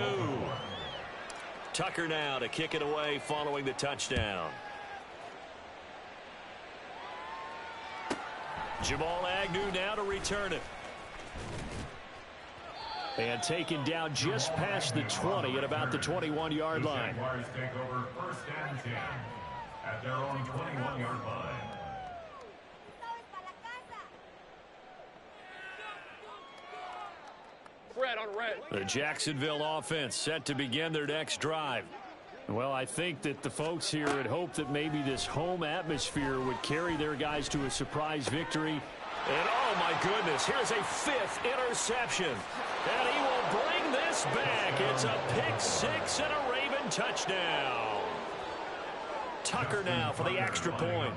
Tucker now to kick it away following the touchdown. Jamal Agnew now to return it. And taken down just past the 20 at about the 21-yard line. Jaguars take over 1st and 10 at their own 21-yard line. Red on red. The Jacksonville offense set to begin their next drive. Well, I think that the folks here had hoped that maybe this home atmosphere would carry their guys to a surprise victory. And oh my goodness, here's a 5th interception. And he will bring this back. It's a pick 6 and a Raven touchdown. Tucker now for the extra point.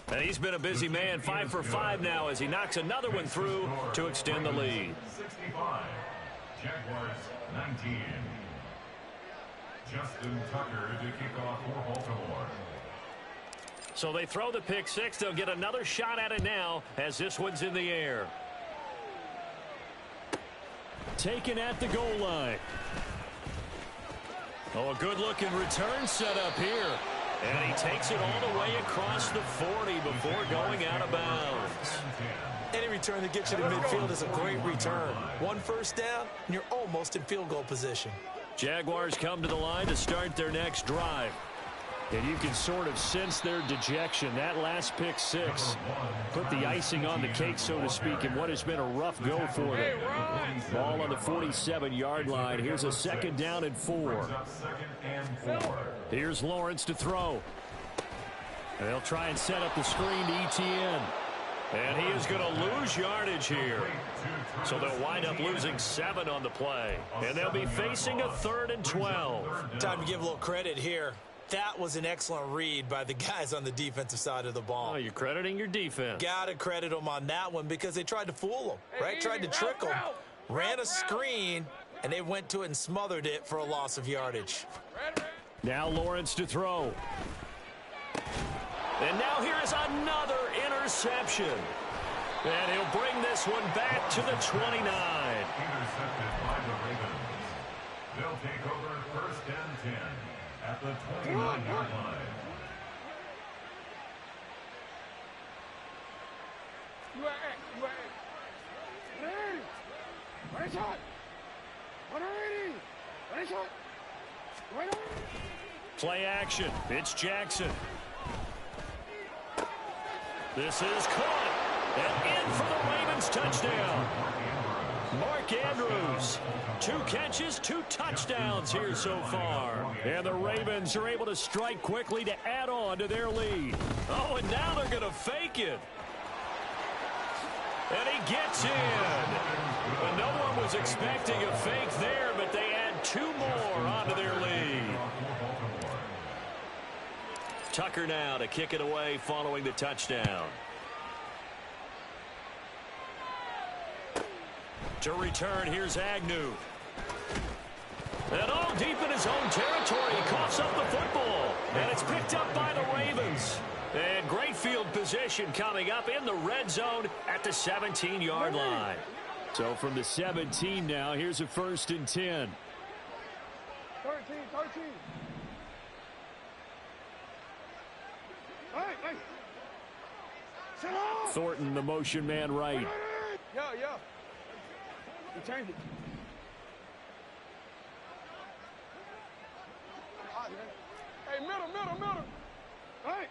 And he's been a busy man, 5 for 5 now as he knocks another one through to extend the lead. 65, Jaguars 19. Justin Tucker to kick off for Baltimore. So they throw the pick 6. They'll get another shot at it now as this one's in the air. Taken at the goal line. Oh, a good-looking return set up here. And he takes it all the way across the 40 before going out of bounds. Any return that gets you to midfield is a great return. 1 first down, and you're almost in field goal position. Jaguars come to the line to start their next drive. And you can sort of sense their dejection. That last pick six put the icing on the cake, so to speak, in what has been a rough go for them. Ball on the 47-yard line. Here's a 2nd down and 4. Here's Lawrence to throw. And they'll try and set up the screen to Etienne. And he is going to lose yardage here. So they'll wind up losing 7 on the play. And they'll be facing a 3rd and 12. Time to give a little credit here. That was an excellent read by the guys on the defensive side of the ball. Oh, you're crediting your defense. Got to credit them on that one because they tried to fool them, right? Tried to trick them, ran a screen, and they went to it and smothered it for a loss of yardage. Now Lawrence to throw. And now here is another interception. And he'll bring this one back to the 29. Intercepted by the Ravens. They'll take over 1st and 10 at the 29-yard line. Play action. It's Jackson. This is caught. And in for the Ravens touchdown. Mark Andrews. 2 catches, 2 touchdowns here so far. And the Ravens are able to strike quickly to add on to their lead. Oh, and now they're going to fake it. And he gets in. But no one was expecting a fake there, but they add 2 more onto their lead. Tucker now to kick it away following the touchdown. To return, here's Agnew. And all deep in his own territory, he coughs up the football. And it's picked up by the Ravens. And great field position coming up in the red zone at the 17-yard line. So from the 17 now, here's a 1st and 10. 13. Hey. Sit up. Thornton, the motion man right. Yeah. You change it. Hey, middle. Hey.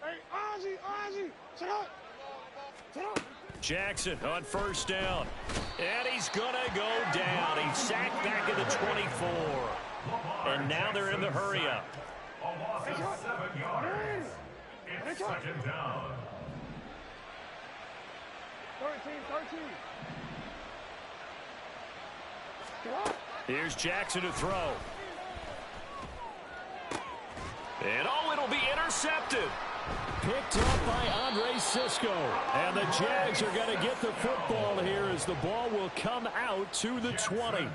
Hey, Ozzie. Sit up. Jackson on 1st down. And he's going to go down. He's sacked back at the 24. And now they're in the hurry-up. A loss of 7 yards. It's 2nd down. 13. Here's Jackson to throw. And it'll be intercepted. Picked up by Andre Cisco. And the Jags are going to get the football here as the ball will come out to the 20.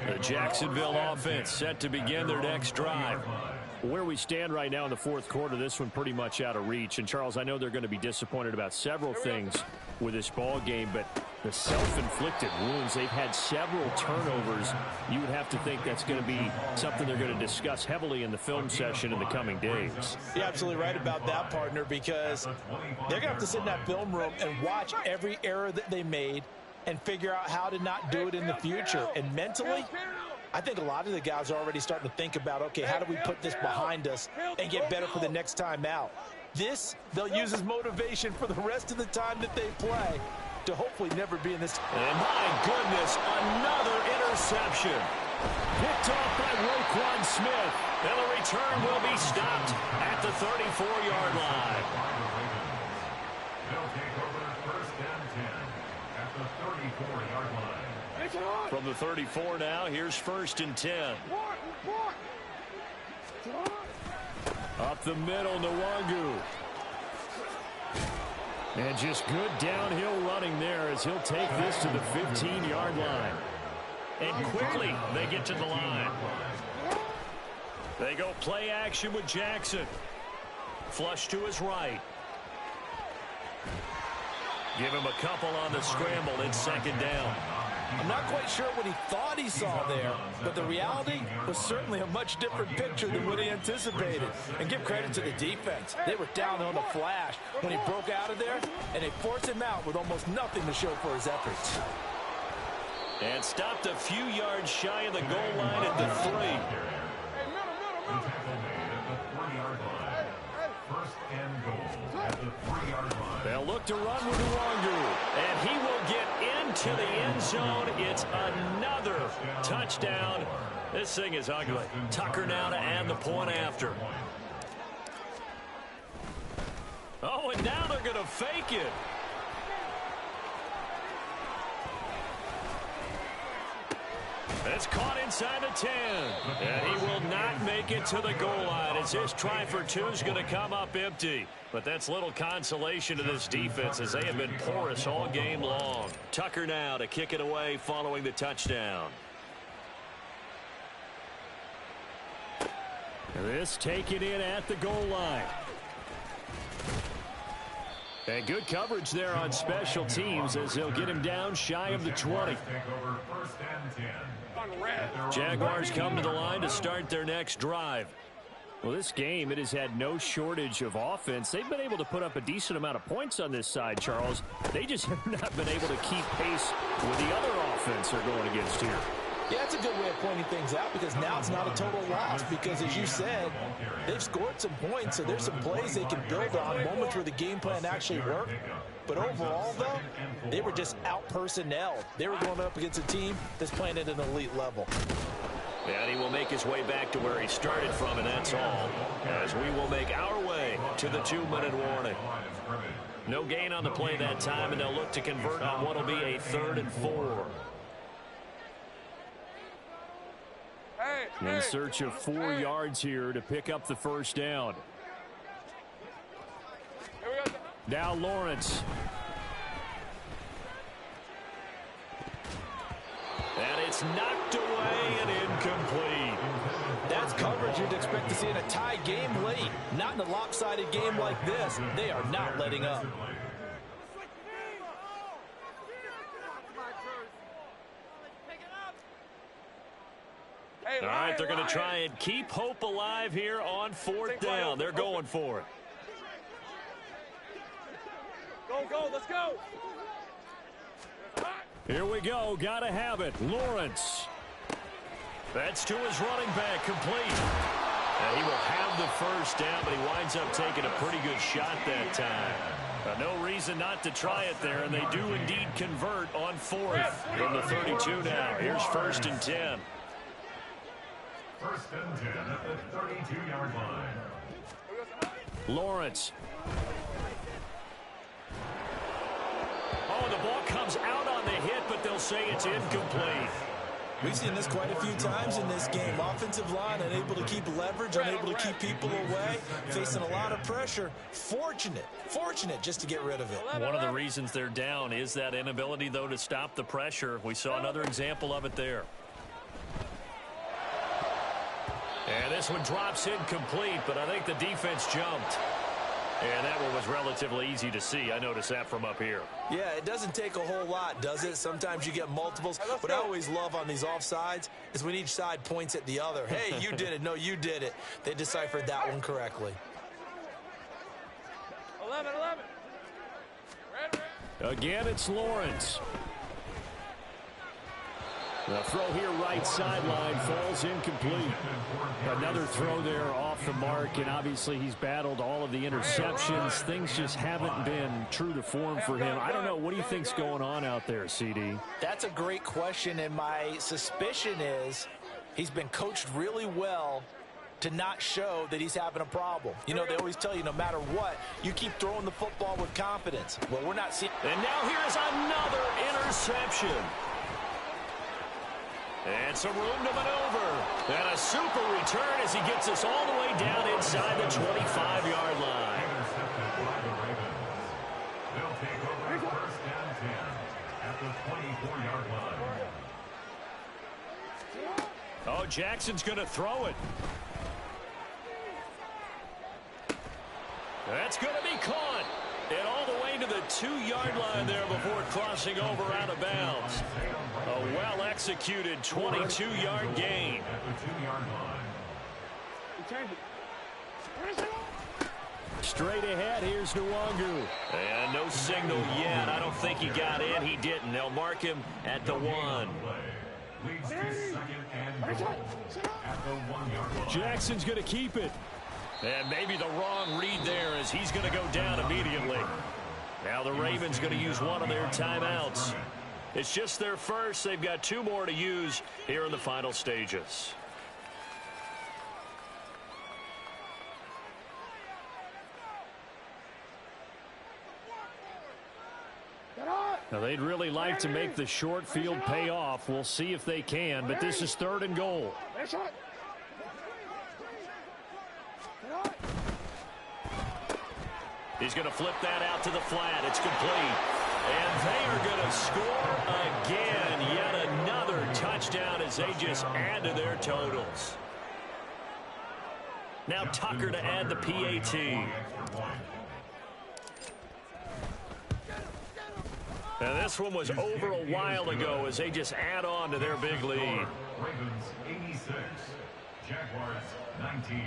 The Jacksonville offense set to begin their next drive. Where we stand right now in the 4th quarter, this one pretty much out of reach. And, Charles, I know they're going to be disappointed about several things with this ball game, but the self-inflicted wounds, they've had several turnovers. You would have to think that's going to be something they're going to discuss heavily in the film session in the coming days. You're absolutely right about that, partner, because they're going to have to sit in that film room and watch every error that they made and figure out how to not do it in the future. And mentally, I think a lot of the guys are already starting to think about, okay, how do we put this behind us and get better for the next time out? This, they'll use as motivation for the rest of the time that they play to hopefully never be in this. And my goodness, another interception. Picked off by Roquan Smith. And the return will be stopped at the 34-yard line. They'll take over 1st and 10 at the 34-yard line. From the 34 now, here's 1st and 10. Up the middle, Nwangu. And just good downhill running there as he'll take this to the 15-yard line. And quickly, they get to the line. They go play action with Jackson. Flush to his right. Give him a couple on the scramble. It's 2nd down. I'm not quite sure what he thought he saw there, but the reality was certainly a much different picture than what he anticipated. And give credit to the defense. They were down on the flash when he broke out of there, and they forced him out with almost nothing to show for his efforts. And stopped a few yards shy of the goal line at the 3. Hey, middle. First and goal at the 3-yard line. They'll look to run with Nwangu, and he will get into the end zone. It's another touchdown. This thing is ugly. Tucker now to add the point after. Oh, and now they're going to fake it. It's caught inside the 10. And he will not make it to the goal line as his try for 2 is going to come up empty. But that's little consolation to this defense as they have been porous all game long. Tucker now to kick it away following the touchdown. This taken in at the goal line. And good coverage there on special teams as they'll get him down shy of the 20. Jaguars come to the line to start their next drive. Well, this game, it has had no shortage of offense. They've been able to put up a decent amount of points on this side, Charles. They just have not been able to keep pace with the other offense they're going against here. Yeah, that's a good way of pointing things out because now it's not a total loss because, as you said, they've scored some points, so there's some plays they can build on, moments where the game plan actually worked. But overall, though, they were just out-personnelled. They were going up against a team that's playing at an elite level. And he will make his way back to where he started from, and that's all, as we will make our way to the 2-minute warning. No gain on the play that time, and they'll look to convert on what will be a 3rd and 4. In search of 4 yards here to pick up the first down. Now Lawrence. And it's knocked away and incomplete. That's coverage you'd expect to see in a tie game late. Not in a lopsided game like this. They are not letting up. All right, they're going to try and keep hope alive here on 4th down. They're going for it. Go, let's go. Here we go. Got to have it. Lawrence. That's to his running back, complete. And he will have the first down, but he winds up taking a pretty good shot that time. No reason not to try it there, and they do indeed convert on 4th from the 32 now. Here's 1st and 10. 1st and 10 at the 32-yard line. Lawrence. Oh, the ball comes out on the hit, but they'll say it's incomplete. We've seen this quite a few times in this game. Offensive line unable to keep leverage, unable to keep people away, facing a lot of pressure. Fortunate just to get rid of it. One of the reasons they're down is that inability, though, to stop the pressure. We saw another example of it there. And this one drops incomplete, but I think the defense jumped. And that one was relatively easy to see. I noticed that from up here. Yeah, it doesn't take a whole lot, does it? Sometimes you get multiples. What I always love on these offsides is when each side points at the other. Hey, you did it. No, you did it. They deciphered that one correctly. 11. Again, it's Lawrence. The throw here right sideline falls incomplete. Another throw there off the mark, and obviously he's battled all of the interceptions. Things just haven't been true to form for him. I don't know. What do you think's going on out there, CD? That's a great question, and my suspicion is he's been coached really well to not show that he's having a problem. You know, they always tell you no matter what, you keep throwing the football with confidence. Well, we're not seeing. And now here's another interception. And some room to maneuver. And a super return as he gets us all the way down inside the 25-yard line. Intercepted by the Ravens. They'll take over 1st and 10 at the 24-yard line. Oh, Jackson's going to throw it. That's going to be caught. And all the way to the 2-yard line there before crossing over out of bounds. A well-executed 22-yard gain. Straight ahead, here's Nwangu. And no signal yet. I don't think he got in. He didn't. They'll mark him at the 1. Jackson's going to keep it. And maybe the wrong read there as he's going to go down immediately. Now the Ravens going to use one of their timeouts. It's just their first. They've got 2 more to use here in the final stages. Now they'd really like to make the short field pay off. We'll see if they can, but this is 3rd and goal. He's going to flip that out to the flat. It's complete. And they are going to score again. Yet another touchdown as they just add to their totals. Now Tucker to add the PAT. Now this one was over a while ago as they just add on to their big lead. Ravens 86, Jaguars 19.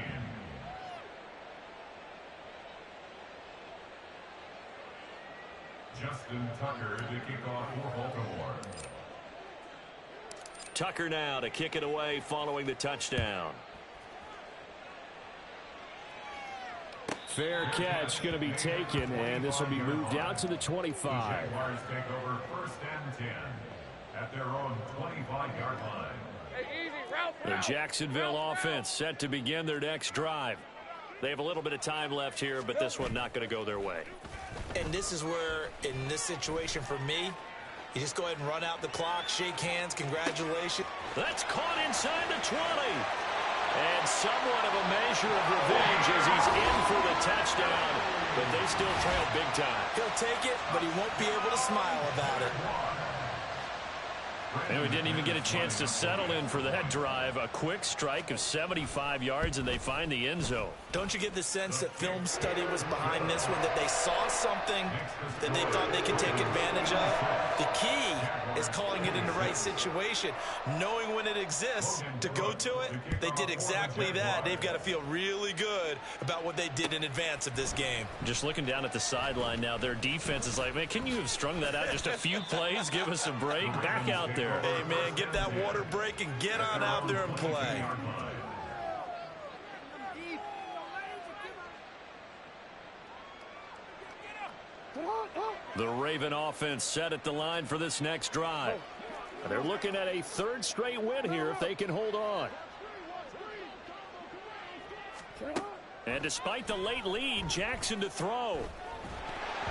Justin Tucker to kick off for Baltimore. Tucker now to kick it away following the touchdown. Fair catch going to be taken, and this will be moved out to the 25. Jaguars take over 1st and 10 at their own 25-yard line. Hey, easy, route. The Jacksonville offense set to begin their next drive. They have a little bit of time left here, but this one not going to go their way. And this is where, in this situation for me, you just go ahead and run out the clock, shake hands, congratulations. That's caught inside the 20. And somewhat of a measure of revenge as he's in for the touchdown, but they still trail big time. He'll take it, but he won't be able to smile about it. And we didn't even get a chance to settle in for that drive. A quick strike of 75 yards, and they find the end zone. Don't you get the sense that film study was behind this one, that they saw something that they thought they could take advantage of? The key is calling it in the right situation, knowing when it exists to go to it. They did exactly that. They've got to feel really good about what they did in advance of this game. Just looking down at the sideline now, their defense is like, man, can you have strung that out just a few plays? Give us a break. Back out there. Hey, man, get that water break and get on out there and play. The Raven offense set at the line for this next drive. They're looking at a 3rd straight win here if they can hold on. And despite the late lead, Jackson to throw.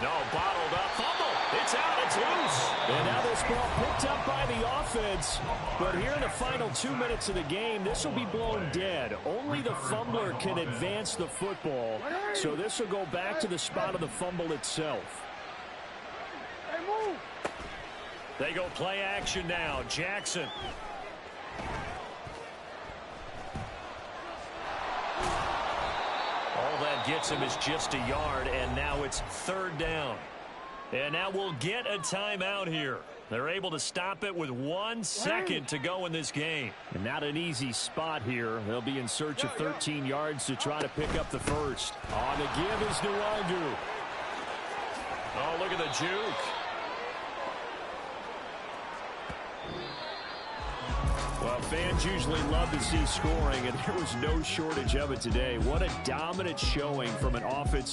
No, bottled up. Fumble. It's out. It's loose. And now this ball picked up by the offense. But here in the final 2 minutes of the game, this will be blown dead. Only the fumbler can advance the football. So this will go back to the spot of the fumble itself. They go play action now. Jackson. All that gets him is just a yard, and now it's 3rd down. And now we'll get a timeout here. They're able to stop it with 1 second to go in this game. And not an easy spot here. They'll be in search of 13 yards to try to pick up the first. On the give is Nwangu. Oh, look at the juke. Well, fans usually love to see scoring, and there was no shortage of it today. What a dominant showing from an offense.